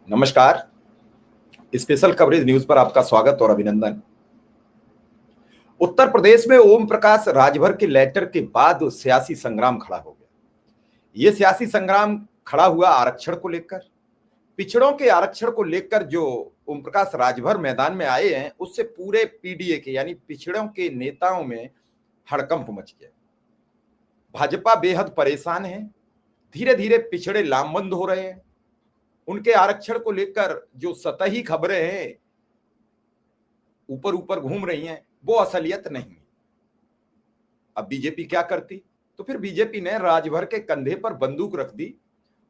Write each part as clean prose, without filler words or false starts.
नमस्कार। Special coverage news पर आपका स्वागत और अभिनंदन। उत्तर प्रदेश में ओम प्रकाश राजभर के लेटर के बाद सियासी संग्राम खड़ा हो गया। ये सियासी संग्राम खड़ा हुआ आरक्षण को लेकर, पिछड़ों के आरक्षण को लेकर। जो ओम प्रकाश राजभर मैदान में आए हैं, उससे पूरे पीडीए के यानी पिछड़ों के नेताओं में हड़कंप मच गया। भाजपा बेहद परेशान है। धीरे धीरे पिछड़े लामबंद हो रहे हैं। उनके आरक्षण को लेकर जो सतही खबरें हैं, ऊपर ऊपर घूम रही हैं, वो असलियत नहीं है। अब बीजेपी क्या करती? तो फिर बीजेपी ने राजभर के कंधे पर बंदूक रख दी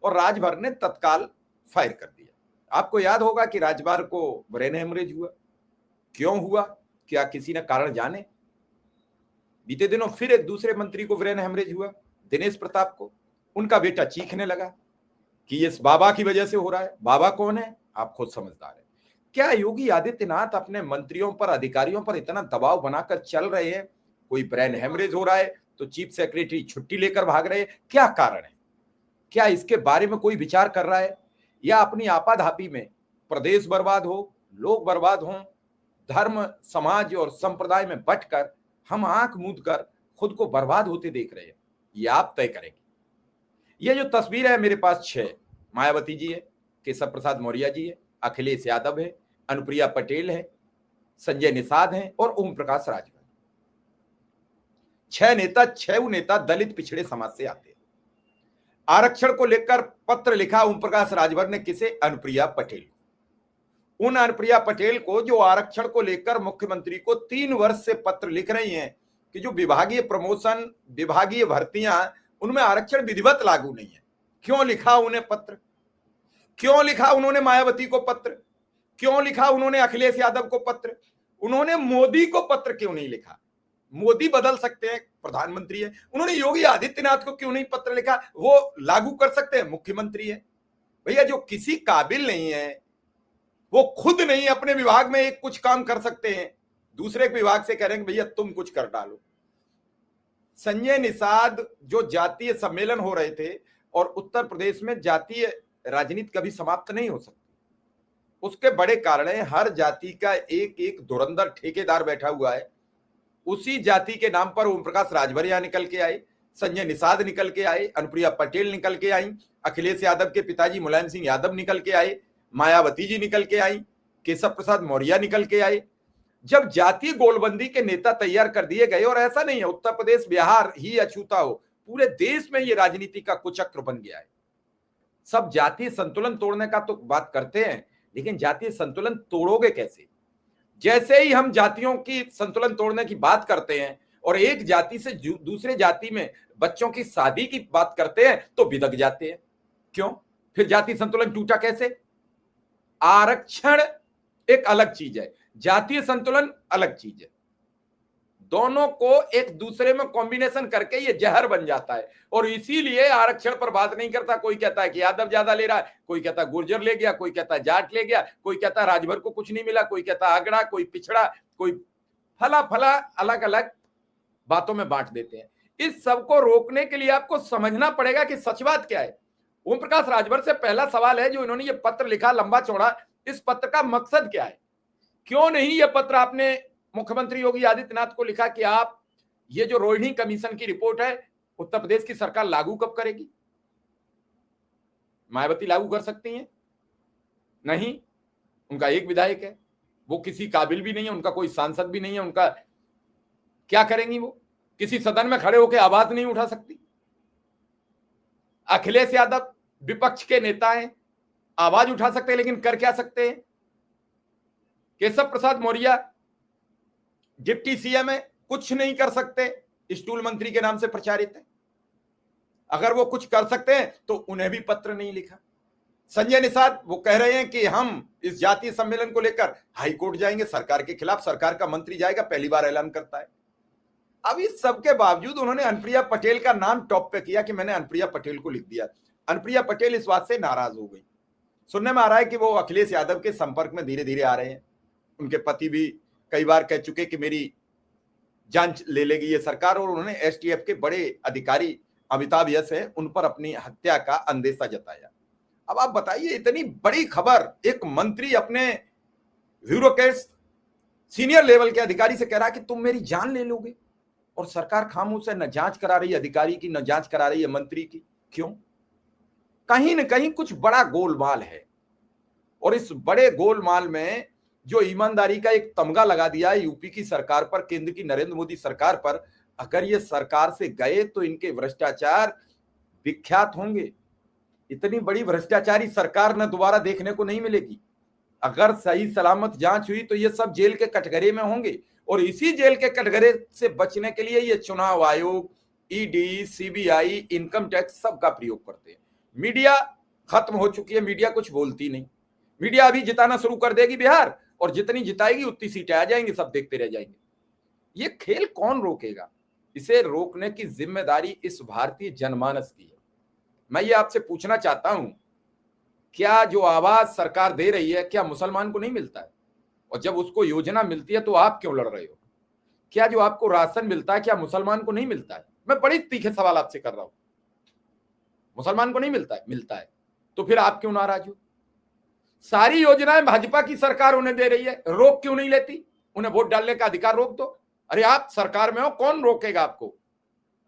और राजभर ने तत्काल फायर कर दिया। आपको याद होगा कि राजभर को ब्रेन हेमरेज हुआ। क्यों हुआ? क्या किसी ने कारण जाने? बीते दिनों फिर एक दूसरे मंत्री को ब्रेन हेमरेज हुआ, दिनेश प्रताप को। उनका बेटा चीखने लगा कि इस बाबा की वजह से हो रहा है। बाबा कौन है? आप खुद समझदार हैं। क्या योगी आदित्यनाथ अपने मंत्रियों पर, अधिकारियों पर इतना दबाव बनाकर चल रहे हैं? कोई ब्रेन हेमरेज हो रहा है तो चीफ सेक्रेटरी छुट्टी लेकर भाग रहे हैं। क्या कारण है? क्या इसके बारे में कोई विचार कर रहा है? या अपनी आपाधापी में प्रदेश बर्बाद हो, लोग बर्बाद हों, धर्म, समाज और संप्रदाय में बंटकर हम आंख मूंद कर खुद को बर्बाद होते देख रहे हैं? ये आप तय करेंगे। ये जो तस्वीर है मेरे पास 6, मायावती जी है, केशव प्रसाद मौर्य जी है, अखिलेश यादव है, अनुप्रिया पटेल है, संजय निषाद है और ओम प्रकाश राजभर। 6 नेता दलित पिछड़े समाज से आते हैं। आरक्षण को लेकर पत्र लिखा ओम प्रकाश राजभर ने किसे? अनुप्रिया पटेल को। उन अनुप्रिया पटेल को जो आरक्षण को लेकर मुख्यमंत्री को 3 वर्ष से पत्र लिख रही हैं कि जो विभागीय प्रमोशन, विभागीय भर्तियां, उनमें आरक्षण विधिवत लागू नहीं है। क्यों लिखा उन्हें पत्र? क्यों लिखा उन्होंने मायावती को पत्र? क्यों लिखा उन्होंने अखिलेश यादव को पत्र? उन्होंने मोदी को पत्र क्यों नहीं लिखा? मोदी बदल सकते हैं, प्रधानमंत्री है। उन्होंने योगी आदित्यनाथ को क्यों नहीं पत्र लिखा? वो लागू कर सकते हैं, मुख्यमंत्री है। भैया, जो किसी काबिल नहीं है, वो खुद नहीं अपने विभाग में एक कुछ काम कर सकते हैं, दूसरे विभाग से कह रहे हैं भैया तुम कुछ कर डालो। संजय निषाद जो जातीय सम्मेलन हो रहे थे, और उत्तर प्रदेश में जातीय राजनीति कभी समाप्त नहीं हो सकती। उसके बड़े कारण है, हर जाति का एक एक धुरंधर ठेकेदार बैठा हुआ है। उसी जाति के नाम पर ओम प्रकाश राजभर यहां निकल के आए, संजय निषाद निकल के आए, अनुप्रिया पटेल निकल के आई, अखिलेश यादव के पिताजी मुलायम सिंह यादव निकल के आए, मायावती जी निकल के आई, केशव प्रसाद मौर्य निकल के आए। जब जातीय गोलबंदी के नेता तैयार कर दिए गए, और ऐसा नहीं है उत्तर प्रदेश बिहार ही अछूता हो, पूरे देश में ये राजनीति का कुचक्र बन गया है। सब जातीय संतुलन तोड़ने का तो बात करते हैं, लेकिन जातीय संतुलन तोड़ोगे कैसे? जैसे ही हम जातियों की संतुलन तोड़ने की बात करते हैं और एक जाति से दूसरे जाति में बच्चों की शादी की बात करते हैं तो बिदक जाते हैं। क्यों? फिर जातीय संतुलन टूटा कैसे? आरक्षण एक अलग चीज है, जातीय संतुलन अलग चीज है। दोनों को एक दूसरे में कॉम्बिनेशन करके ये जहर बन जाता है, और इसीलिए आरक्षण पर बात नहीं करता। कोई कहता है कि यादव ज्यादा ले रहा है, कोई कहता है गुर्जर ले गया, कोई कहता है जाट ले गया, कोई कहता है राजभर को कुछ नहीं मिला, कोई कहता है आगड़ा, कोई पिछड़ा, कोई फला फला, अलग अलग बातों में बांट देते हैं। इस सबको रोकने के लिए आपको समझना पड़ेगा कि सच बात क्या है। ओम प्रकाश राजभर से पहला सवाल है, जो इन्होंने ये पत्र लिखा लंबा चौड़ा, इस पत्र का मकसद क्या है? क्यों नहीं ये पत्र आपने मुख्यमंत्री योगी आदित्यनाथ को लिखा कि आप ये जो रोहिणी कमीशन की रिपोर्ट है, उत्तर प्रदेश की सरकार लागू कब करेगी? मायावती लागू कर सकती हैं? नहीं, उनका एक विधायक है, वो किसी काबिल भी नहीं है, उनका कोई सांसद भी नहीं है। उनका क्या करेंगी? वो किसी सदन में खड़े होकर आवाज नहीं उठा सकती। अखिलेश यादव विपक्ष के नेता हैं, आवाज उठा सकते हैं, लेकिन कर क्या सकते हैं? केशव प्रसाद मौर्य डिप्टी सीएम है, कुछ नहीं कर सकते, स्टूल मंत्री के नाम से प्रचारित है। अगर वो कुछ कर सकते हैं तो उन्हें भी पत्र नहीं लिखा। संजय निषाद वो कह रहे हैं कि हम इस जातीय सम्मेलन को लेकर हाईकोर्ट जाएंगे, सरकार के खिलाफ। सरकार का मंत्री जाएगा, पहली बार ऐलान करता है। अब इस सबके बावजूद उन्होंने अनुप्रिया पटेल का नाम टॉप पे किया कि मैंने अनुप्रिया पटेल को लिख दिया। अनुप्रिया पटेल इस बात से नाराज हो गई। सुनने में आ रहा है कि वो अखिलेश यादव के संपर्क में धीरे धीरे आ रहे हैं। उनके पति भी कई बार कह चुके कि मेरी जांच ले लेगी ये सरकार, और उन्होंने एसटीएफ के बड़े अधिकारी अमिताभ यस है, उन पर अपनी हत्या का अंदेशा जताया। अब आप बताइए, इतनी बड़ी खबर, एक मंत्री अपने ब्यूरोक्रेट्स सीनियर लेवल के अधिकारी से कह रहा है कि तुम मेरी जान ले लोगे, और सरकार खामोश है, न जांच करा रही है अधिकारी की, न जांच करा रही है मंत्री की। क्यों? कहीं न कहीं कुछ बड़ा गोलमाल है, और इस बड़े गोलमाल में जो ईमानदारी का एक तमगा लगा दिया है यूपी की सरकार पर, केंद्र की नरेंद्र मोदी सरकार पर, अगर ये सरकार से गए तो इनके भ्रष्टाचार विख्यात होंगे। इतनी बड़ी भ्रष्टाचारी सरकार न दोबारा देखने को नहीं मिलेगी। अगर सही सलामत जांच हुई तो ये सब जेल के कटघरे में होंगे, और इसी जेल के कटघरे से बचने के लिए ये चुनाव आयोग, ईडी, सीबीआई, इनकम टैक्स सबका प्रयोग करते हैं। मीडिया खत्म हो चुकी है, मीडिया कुछ बोलती नहीं। मीडिया अभी जिताना शुरू कर देगी बिहार, और जितनी जिताएगी उतनी सीटें आ जाएंगी, सब देखते रह जाएंगे। ये खेल कौन रोकेगा? इसे रोकने की जिम्मेदारी इस भारतीय जनमानस की है। मैं ये आपसे पूछना चाहता हूं, क्या जो आवाज सरकार दे रही है, क्या मुसलमान को नहीं मिलता है? और जब उसको योजना मिलती है तो आप क्यों लड़ रहे हो? क्या जो आपको राशन मिलता है, क्या मुसलमान को नहीं मिलता है? मैं बड़ी तीखे सवाल आपसे कर रहा हूं। मुसलमान को नहीं मिलता है? मिलता है। तो फिर आप क्यों नाराज हो? सारी योजनाएं भाजपा की सरकार उन्हें दे रही है, रोक क्यों नहीं लेती? उन्हें वोट डालने का अधिकार रोक दो। अरे आप सरकार में हो, कौन रोकेगा आपको?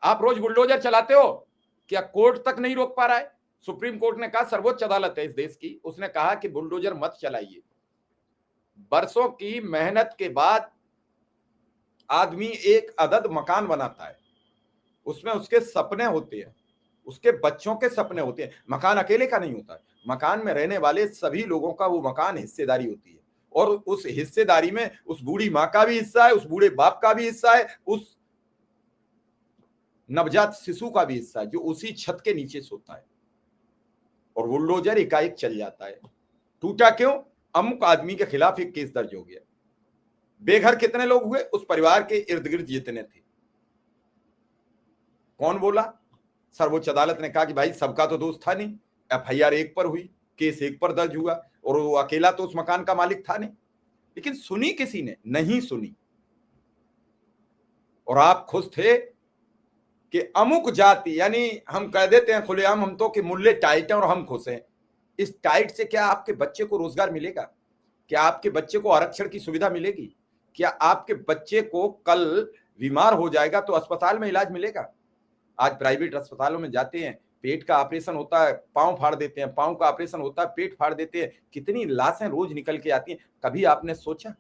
आप रोज बुलडोजर चलाते हो, क्या कोर्ट तक नहीं रोक पा रहा है? सुप्रीम कोर्ट ने कहा, सर्वोच्च अदालत है इस देश की, उसने कहा कि बुलडोजर मत चलाइए। बरसों की मेहनत के बाद आदमी एक अदद मकान बनाता है, उसमें उसके सपने होते हैं, उसके बच्चों के सपने होते हैं। मकान अकेले का नहीं होता है, मकान में रहने वाले सभी लोगों का वो मकान हिस्सेदारी होती है, और उस हिस्सेदारी में उस बूढ़ी माँ का भी हिस्सा है, उस बूढ़े बाप का भी हिस्सा है, उस नवजात शिशु का भी हिस्सा है जो उसी छत के नीचे सोता है। और बुलडोजर एकाएक चल जाता है। टूटा क्यों? अमुक आदमी के खिलाफ एक केस दर्ज हो गया। बेघर कितने लोग हुए? उस परिवार के इर्द गिर्द जितने थे। कौन बोला? सर्वोच्च अदालत ने कहा कि भाई सबका तो दोष था नहीं, एफआईआर एक पर हुई, केस एक पर दर्ज हुआ, और वो अकेला तो उस मकान का मालिक था नहीं। लेकिन सुनी किसी ने? नहीं सुनी। और आप खुश थे कि अमुक जाति, यानी हम कह देते हैं खुलेआम हम तो कि मुल्ले टाइट हैं और हम खुश हैं। इस टाइट से क्या आपके बच्चे को रोजगार मिलेगा? क्या आपके बच्चे को आरक्षण की सुविधा मिलेगी? क्या आपके बच्चे को कल बीमार हो जाएगा तो अस्पताल में इलाज मिलेगा? आज प्राइवेट अस्पतालों में जाते हैं, पेट का ऑपरेशन होता है, पांव फाड़ देते हैं, पांव का ऑपरेशन होता है, पेट फाड़ देते हैं, कितनी लाशें रोज निकल के आती हैं। कभी आपने सोचा?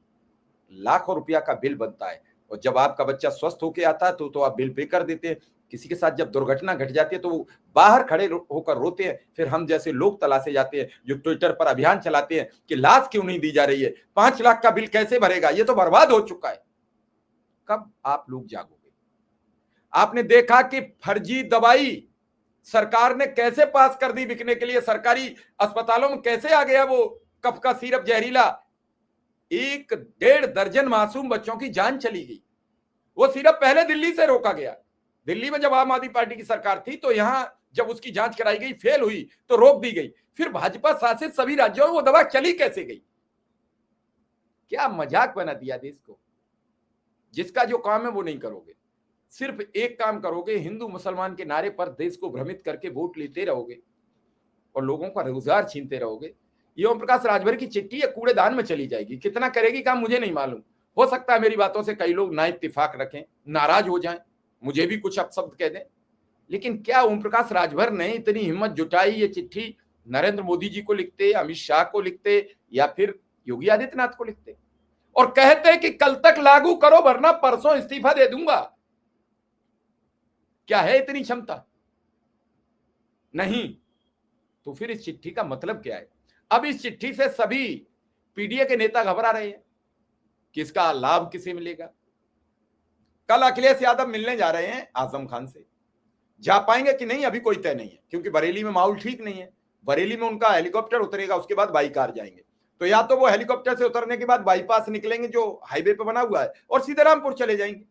लाखों रुपया का बिल बनता है, और जब आपका बच्चा स्वस्थ होकर आता है तो आप बिल पे कर देते हैं। किसी के साथ जब दुर्घटना घट जाती है तो वो बाहर खड़े होकर रोते हैं, फिर हम जैसे लोग तलाशे जाते हैं जो ट्विटर पर अभियान चलाते हैं कि लाश क्यों नहीं दी जा रही है, 5 लाख का बिल कैसे भरेगा, ये तो बर्बाद हो चुका है। कब आप लोग जागोगे? आपने देखा कि फर्जी दवाई सरकार ने कैसे पास कर दी बिकने के लिए, सरकारी अस्पतालों में कैसे आ गया वो कफ का सिरप जहरीला। 1-1.5 दर्जन मासूम बच्चों की जान चली गई। वो सिर्फ पहले दिल्ली से रोका गया। दिल्ली में जब आम आदमी पार्टी की सरकार थी तो यहां जब उसकी जांच कराई गई, फेल हुई तो रोक दी गई। फिर भाजपा शासित सभी राज्यों में वो दवा चली कैसे गई? क्या मजाक बना दिया देश को। जिसका जो काम है वो नहीं करोगे, सिर्फ एक काम करोगे, हिंदू मुसलमान के नारे पर देश को भ्रमित करके वोट लेते रहोगे और लोगों का रोजगार छीनते रहोगे। ये ओम प्रकाश राजभर की चिट्ठी या कूड़ेदान में चली जाएगी। कितना करेगी काम मुझे नहीं मालूम। हो सकता है मेरी बातों से कई लोग ना इत्तेफाक रखें, नाराज हो जाएं, मुझे भी कुछ अपशब्द कह दें, लेकिन क्या ओम प्रकाश राजभर ने इतनी हिम्मत जुटाई ये चिट्ठी नरेंद्र मोदी जी को लिखते, अमित शाह को लिखते, या फिर योगी आदित्यनाथ को लिखते और कहते कि कल तक लागू करो वरना परसों इस्तीफा दे दूंगा? क्या है इतनी क्षमता? नहीं। तो फिर इस चिट्ठी का मतलब क्या है? अब इस चिट्ठी से सभी पीडीए के नेता घबरा रहे हैं कि इसका लाभ किसे मिलेगा। कल अखिलेश यादव मिलने जा रहे हैं आजम खान से, जा पाएंगे कि नहीं अभी कोई तय नहीं है, क्योंकि बरेली में माहौल ठीक नहीं है। बरेली में उनका हेलीकॉप्टर उतरेगा, उसके बाद बाई कार जाएंगे। तो या तो वो हेलीकॉप्टर से उतरने के बाद बाईपास निकलेंगे जो हाईवे पे बना हुआ है और सीधे रामपुर चले जाएंगे,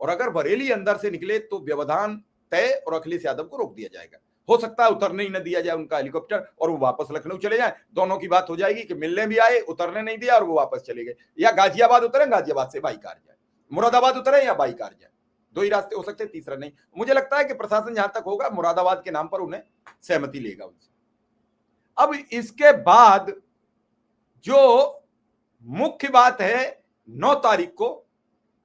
और अगर बरेली अंदर से निकले तो व्यवधान तय और अखिलेश यादव को रोक दिया जाएगा। हो सकता है उतरने ही न दिया जाए उनका हेलीकॉप्टर और वो वापस लखनऊ चले जाए। दोनों की बात हो जाएगी कि मिलने भी आए, उतरने नहीं दिया और वो वापस चले गए, या गाजियाबाद उतरे, गाजियाबाद से बाई कार जाए, मुरादाबाद उतरे या बाई कार जाए। दो ही रास्ते हो सकते, तीसरा नहीं। मुझे लगता है कि प्रशासन जहां तक होगा मुरादाबाद के नाम पर उन्हें सहमति लेगा उनसे। अब इसके बाद जो मुख्य बात है, 9 तारीख को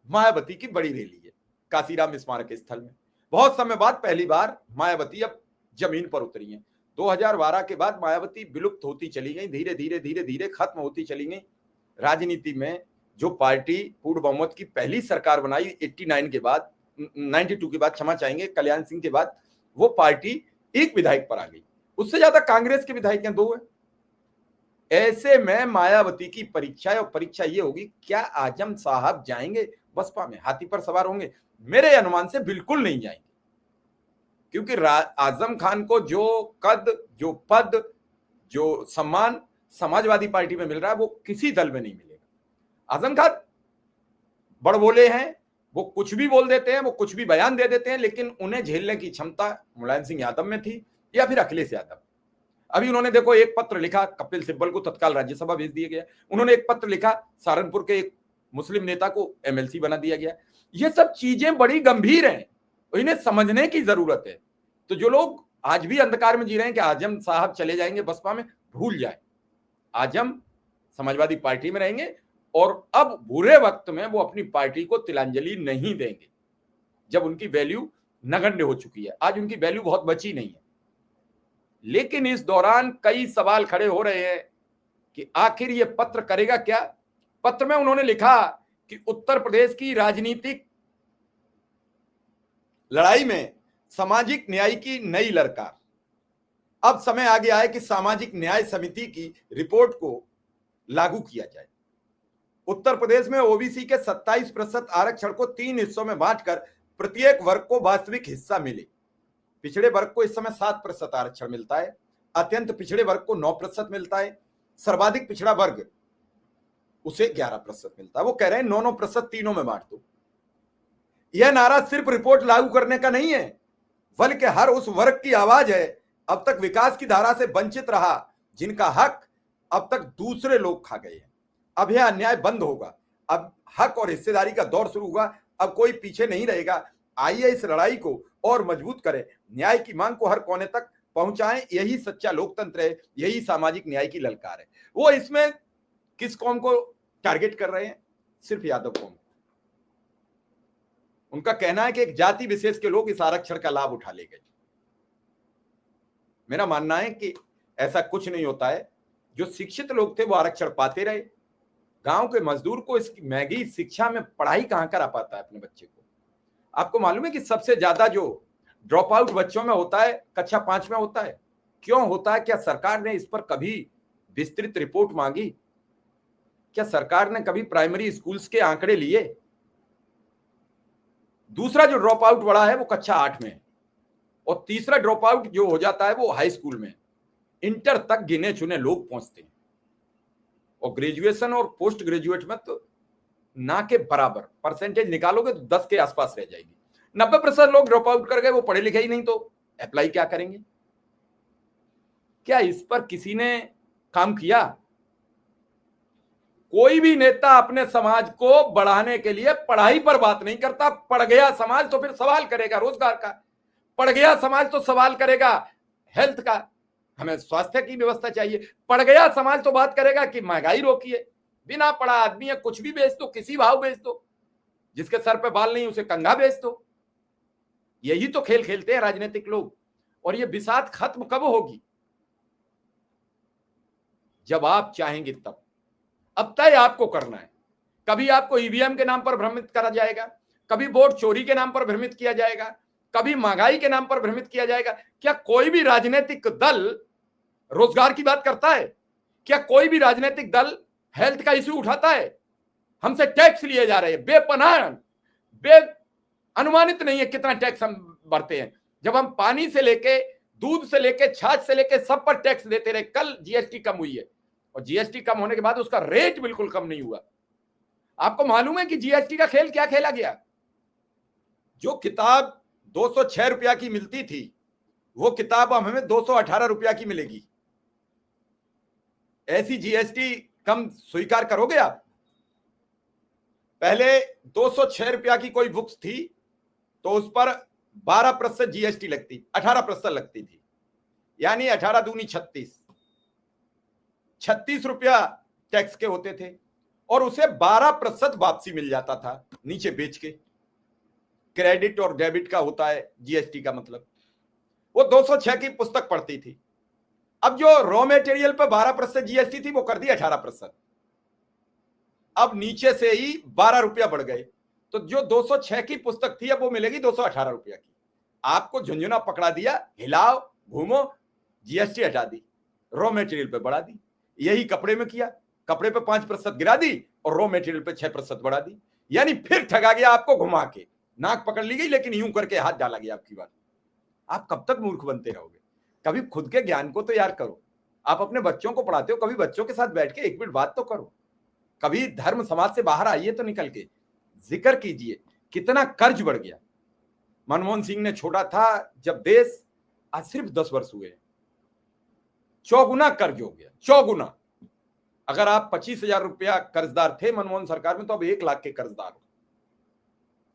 मायावती की बड़ी रैली है काशीराम स्मारक स्थल में। बहुत समय बाद पहली बार मायावती अब जमीन पर उतरी हैं। 2012 के बाद मायावती विलुप्त होती चली गई, धीरे धीरे धीरे धीरे खत्म होती चली गई। राजनीति में जो पार्टी पूर्ण बहुमत की पहली सरकार बनाई 89 के बाद, 92 के बाद, क्षमा चाहेंगे, कल्याण सिंह के बाद, वो पार्टी एक विधायक पर आ गई। उससे ज्यादा कांग्रेस के विधायक हैं, 2 हैं। ऐसे में मायावती की परीक्षा है, और परीक्षा ये होगी, क्या आजम साहब जाएंगे बसपा में, हाथी पर सवार होंगे? मेरे अनुमान से बिल्कुल नहीं जाएंगे, क्योंकि आजम खान को जो कद, जो पद, जो सम्मान समाजवादी पार्टी में मिल रहा है वो किसी दल में नहीं मिलेगा। आजम खान बड़बोले हैं, वो कुछ भी बोल देते हैं, वो कुछ भी बयान दे देते हैं, लेकिन उन्हें झेलने की क्षमता मुलायम सिंह यादव में थी या फिर अखिलेश यादव। अभी उन्होंने देखो एक पत्र लिखा, कपिल सिब्बल को तत्काल राज्यसभा भेज दिया गया। उन्होंने एक पत्र लिखा, सहारनपुर के एक मुस्लिम नेता को एमएलसी बना दिया गया। ये सब चीजें बड़ी गंभीर हैं, इन्हें समझने की जरूरत है। तो जो लोग आज भी अंधकार में जी रहे हैं कि आजम साहब चले जाएंगे बसपा में, भूल जाए, आजम समाजवादी पार्टी में रहेंगे, और अब बुरे वक्त में वो अपनी पार्टी को तिलांजलि नहीं देंगे, जब उनकी वैल्यू नगण्य हो चुकी है। आज उनकी वैल्यू बहुत बची नहीं है। लेकिन इस दौरान कई सवाल खड़े हो रहे हैं कि आखिर ये पत्र करेगा क्या। पत्र में उन्होंने लिखा कि उत्तर प्रदेश की राजनीतिक लड़ाई में सामाजिक न्याय की नई ललकार। अब समय आ गया है कि सामाजिक न्याय समिति की रिपोर्ट को लागू किया जाए। उत्तर प्रदेश में ओबीसी के 27% आरक्षण को 3 हिस्सों में बांटकर प्रत्येक वर्ग को वास्तविक हिस्सा मिले। पिछड़े वर्ग को इस समय 7% आरक्षण मिलता है, अत्यंत पिछड़े वर्ग को 9% मिलता है, सर्वाधिक पिछड़ा वर्ग उसे 11% मिलता है। वो कह रहे हैं 9% तीनों में बांट दो। यह नारा सिर्फ रिपोर्ट लागू करने का नहीं है, बल्कि हर उस वर्ग की आवाज है अब तक विकास की धारा से वंचित रहा, जिनका हक अब तक दूसरे लोग खा गए हैं। अब यह अन्याय बंद होगा, अब हक और हिस्सेदारी का दौर शुरू हुआ, अब कोई पीछे नहीं रहेगा। आइए इस लड़ाई को और मजबूत करें, न्याय की मांग को हर कोने तक पहुंचाएं। यही सच्चा लोकतंत्र है, यही सामाजिक न्याय की ललकार है। वो इसमें किस कौम को टारगेट कर रहे हैं? सिर्फ यादव कौम। उनका कहना है कि एक जाति विशेष के लोग इस आरक्षण का लाभ उठा ले गए। मेरा मानना है कि ऐसा कुछ नहीं होता है। जो शिक्षित लोग थे वो आरक्षण पाते रहे। गांव के मजदूर को इस महंगी शिक्षा में पढ़ाई कहां करा पाता है अपने बच्चे को? आपको मालूम है कि सबसे ज्यादा जो ड्रॉप आउट बच्चों में होता है कक्षा 5 में होता है। क्यों होता है? क्या सरकार ने इस पर कभी विस्तृत रिपोर्ट मांगी? क्या सरकार ने कभी प्राइमरी स्कूल्स के आंकड़े लिए? दूसरा जो ड्रॉप आउट बड़ा है वो कक्षा 8 में है, और तीसरा ड्रॉप आउट जो हो जाता है वो हाई स्कूल में। इंटर तक गिने चुने लोग पहुंचते हैं, और ग्रेजुएशन और पोस्ट ग्रेजुएट में तो ना के बराबर परसेंटेज निकालोगे तो 10 के आसपास रह जाएगी। 90% लोग ड्रॉप आउट कर गए, वो पढ़े लिखे ही नहीं, तो अप्लाई क्या करेंगे? क्या इस पर किसी ने काम किया? कोई भी नेता अपने समाज को बढ़ाने के लिए पढ़ाई पर बात नहीं करता। पढ़ गया समाज तो फिर सवाल करेगा रोजगार का, पढ़ गया समाज तो सवाल करेगा हेल्थ का, हमें स्वास्थ्य की व्यवस्था चाहिए। पढ़ गया समाज तो बात करेगा कि महंगाई रोकिए, बिना पढ़ा आदमी है कुछ भी बेच दो, किसी भाव बेच दो, जिसके सर पे बाल नहीं उसे कंघा बेच दो। यही तो खेल खेलते हैं राजनीतिक लोग। और ये बिसात खत्म कब होगी? जब आप चाहेंगे तब। अब तय आपको करना है। कभी आपको ईवीएम के नाम पर भ्रमित करा जाएगा, कभी वोट चोरी के नाम पर भ्रमित किया जाएगा, कभी महंगाई के नाम पर भ्रमित किया जाएगा। क्या कोई भी राजनीतिक दल रोजगार की बात करता है? क्या कोई भी राजनीतिक दल हेल्थ का इश्यू उठाता है? हमसे टैक्स लिए जा रहे हैं बेपनाह, अनुमानित नहीं है कितना टैक्स हम भरते हैं। जब हम पानी से लेके, दूध से लेके, छाछ से लेके सब पर टैक्स देते रहे। कल जीएसटी कम हुई है, और जीएसटी कम होने के बाद उसका रेट बिल्कुल कम नहीं हुआ। आपको मालूम है कि जीएसटी का खेल क्या खेला गया? जो किताब 206 रुपया की मिलती थी, वो किताब अब हमें 218 रुपया की मिलेगी। ऐसी जीएसटी कम स्वीकार करोगे आप? पहले 206 रुपया की कोई बुक्स थी तो उस पर 12% जीएसटी लगती, 18% लगती थी, यानी 18 दूनी 36। ₹36 टैक्स के होते थे और उसे 12% वापसी मिल जाता था नीचे बेच के। क्रेडिट और डेबिट का होता है जीएसटी का मतलब। वो 206 की पुस्तक पढ़ती थी। अब जो रॉ मटेरियल पर 12% जीएसटी थी वो कर दी 18%। अब नीचे से ही ₹12 बढ़ गए, तो जो 206 की पुस्तक थी अब वो मिलेगी ₹218 की। आपको झुंझुना पकड़ा दिया, हिलाओ घूमो, जीएसटी हटा दी, रॉ मटेरियल पे बढ़ा दी। यही कपड़े में किया, कपड़े पे 5% गिरा दी और रॉ मटेरियल पे 6% बढ़ा दी। यानी फिर ठगा गया आपको घुमा के, नाक पकड़ ली गई लेकिन यूं करके हाथ डाला गया आपकी बात। आप कब तक मूर्ख बनते रहोगे? कभी खुद के ज्ञान को तो यार करो। आप अपने बच्चों को पढ़ाते हो, कभी बच्चों के साथ बैठ के 1 मिनट बात तो करो। कभी धर्म समाज से बाहर आइए तो निकल के जिक्र कीजिए कितना कर्ज बढ़ गया। मनमोहन सिंह ने छोड़ा था जब देश, आज सिर्फ 10 वर्ष हुए, चौगुना कर्ज हो गया, चौगुना। अगर आप ₹25,000 कर्जदार थे मनमोहन सरकार में, तो अब 1 लाख के कर्जदार हो।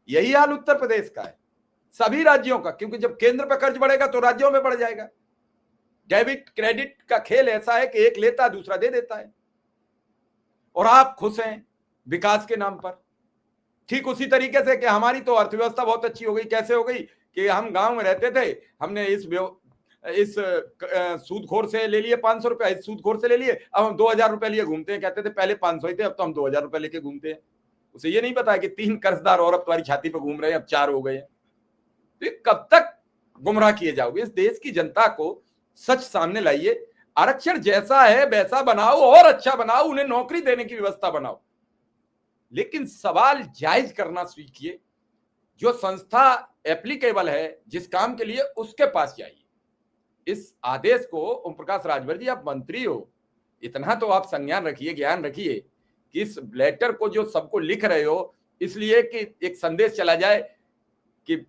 यही हाल उत्तर प्रदेश का है, सभी राज्यों का, क्योंकि जब केंद्र पर कर्ज बढ़ेगा तो राज्यों में बढ़ जाएगा। डेबिट क्रेडिट का खेल ऐसा है कि एक लेता दूसरा दे देता है, और आप खुश हैं विकास के नाम पर। ठीक उसी तरीके से कि हमारी तो अर्थव्यवस्था बहुत अच्छी हो गई। कैसे हो गई कि हम गांव में रहते थे, हमने इस सूदखोर से ले लिए ₹500, इस सूदखोर से ले लिए, अब हम ₹2,000 लिए घूमते हैं। कहते थे पहले 500 ही थे, अब तो हम ₹2,000 लेके घूमते हैं। उसे ये नहीं पता है कि 3 कर्जदार और अब तुम्हारी छाती पर घूम रहे हैं, अब 4 हो गए हैं। तो कब तक गुमराह किए जाओगे? इस देश की जनता को सच सामने लाइए। आरक्षण जैसा है वैसा बनाओ और अच्छा बनाओ, उन्हें नौकरी देने की व्यवस्था बनाओ, लेकिन सवाल जायज करना सीखिए। जो संस्था एप्लीकेबल है जिस काम के लिए, उसके पास जाइए। इस आदेश को ओम प्रकाश राजभर जी, आप मंत्री हो, इतना तो आप संज्ञान रखिए, ज्ञान रखिए कि इस लेटर को जो सबको लिख रहे हो इसलिए कि एक संदेश चला जाए कि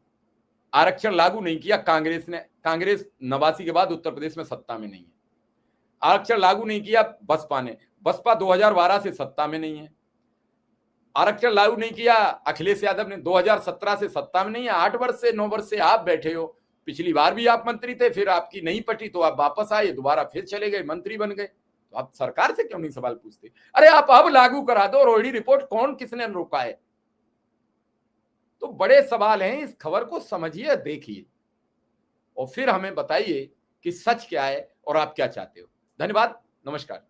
आरक्षण लागू नहीं किया कांग्रेस ने। कांग्रेस 89 के बाद उत्तर प्रदेश में सत्ता में नहीं है। आरक्षण लागू नहीं किया बसपा ने, बसपा 2012 से सत्ता में नहीं है। आरक्षण लागू नहीं किया अखिलेश यादव ने, 2017 से सत्ता में नहीं है। 8 वर्ष से 9 वर्ष से आप बैठे हो। पिछली बार भी आप मंत्री थे, फिर आपकी नहीं पटी तो आप वापस आए, दोबारा फिर चले गए, मंत्री बन गए। तो आप सरकार से क्यों नहीं सवाल पूछते? अरे आप अब लागू करा दो। रोहिणी रिपोर्ट कौन किसने रोका है? तो बड़े सवाल हैं। इस खबर को समझिए, देखिए और फिर हमें बताइए कि सच क्या है और आप क्या चाहते हो। धन्यवाद, नमस्कार।